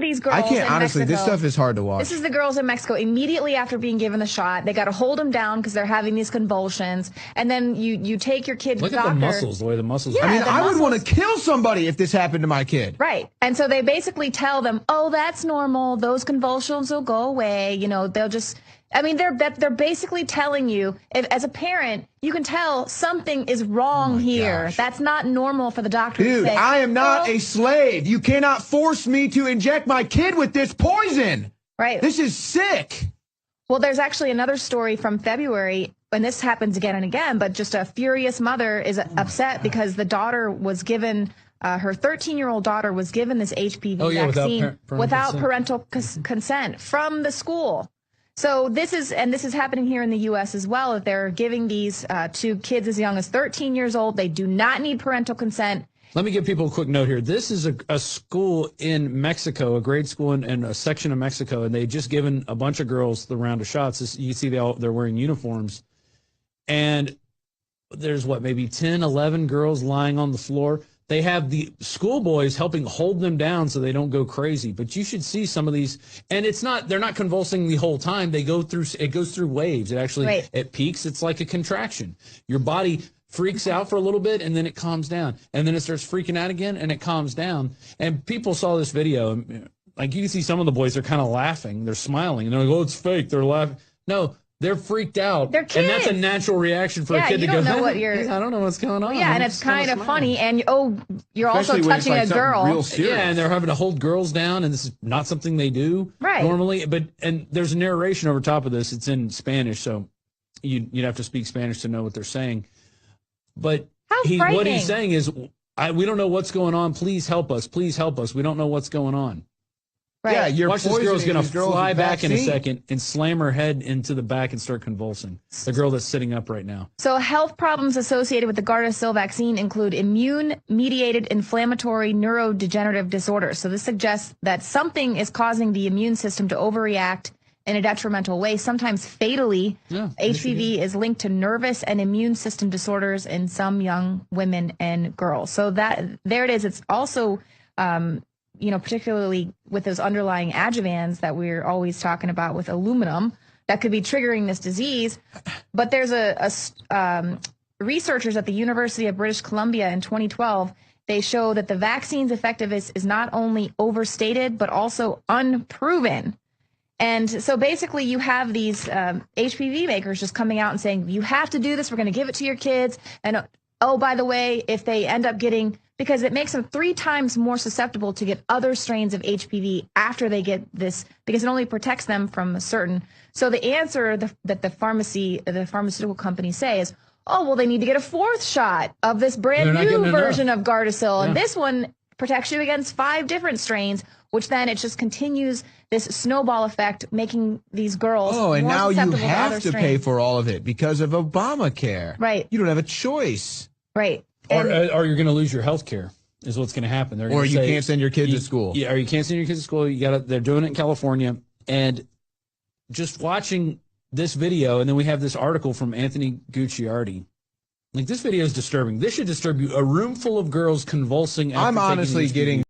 these girls I can't, in honestly, Mexico. this stuff is hard to watch. This is the girls in Mexico immediately after being given the shot. They got to hold them down because they're having these convulsions. And then you take your kid to the doctor. Look at the muscles, the way the muscles Yeah, I mean, I would want to muscles. kill somebody if this happened to my kid. Right. And so they basically tell them, oh, that's normal. Those convulsions will go away. You know, they'll just, I mean, they're basically telling you, as a parent, you can tell something is wrong here. gosh. That's not normal for the doctor to Dude, say. I am not "Oh." a slave. You cannot force me to inject my kid with this poison. Right. This is sick. Well, there's actually another story from February, and this happens again and again, but just a furious mother is upset because the daughter was given, her 13-year-old daughter was given this HPV vaccine without parental consent from the school. So this is happening here in the U.S. as well, that they're giving these to kids as young as 13 years old. They do not need parental consent. Let me give people a quick note here. This is a school in Mexico, a grade school in a section of Mexico, and they just given a bunch of girls the round of shots. You see they're wearing uniforms. And there's, maybe 10, 11 girls lying on the floor. They have the schoolboys helping hold them down so they don't go crazy. But you should see some of these. And they're not convulsing the whole time. It goes through waves. It actually, It peaks. It's like a contraction. Your body freaks out for a little bit, and then it calms down. And then it starts freaking out again, and it calms down. And people saw this video. Like, you can see some of the boys are kind of laughing. They're smiling. And they're like, oh, it's fake. They're laughing. No, they're freaked out. They're kids. And that's a natural reaction for a kid to go, I don't know what's going on. Yeah, and it's kind of funny. And, you're Especially also when it's touching like a girl. real serious. Yeah, and they're having to hold girls down, and this is not something they do normally. And there's a narration over top of this. It's in Spanish, so you'd have to speak Spanish to know what they're saying. But what he's saying is, we don't know what's going on. Please help us. Please help us. We don't know what's going on. Right. Yeah, you're Watch, this girl's going to fly back in a vaccine. second and slam her head into the back and start convulsing. The girl that's sitting up right now. So health problems associated with the Gardasil vaccine include immune-mediated inflammatory neurodegenerative disorders. So this suggests that something is causing the immune system to overreact in a detrimental way, sometimes fatally. Yeah, HPV is linked to nervous and immune system disorders in some young women and girls. So there it is. It's also particularly with those underlying adjuvants that we're always talking about with aluminum, that could be triggering this disease. But there's researchers at the University of British Columbia in 2012, they show that the vaccine's effectiveness is not only overstated, but also unproven. And so basically you have these HPV makers just coming out and saying, you have to do this. We're going to give it to your kids. And oh, by the way, if they end up getting, because it makes them 3 times more susceptible to get other strains of HPV after they get this, because it only protects them from a certain. So the answer that the pharmaceutical companies say is, oh, well, they need to get a 4th shot of this brand new version of Gardasil. Yeah. And this one protects you against 5 different strains, which then it just continues this snowball effect, making these girls and more now you susceptible to have other to pay strains. for all of it because of Obamacare. Right. You don't have a choice. Right. Or you're going to lose your health care is what's going to happen. Or you can't send your kids to school. Yeah, or you can't send your kids to school. They're doing it in California. And just watching this video, and then we have this article from Anthony Gucciardi. Like, this video is disturbing. This should disturb you. A room full of girls convulsing after I'm honestly taking these getting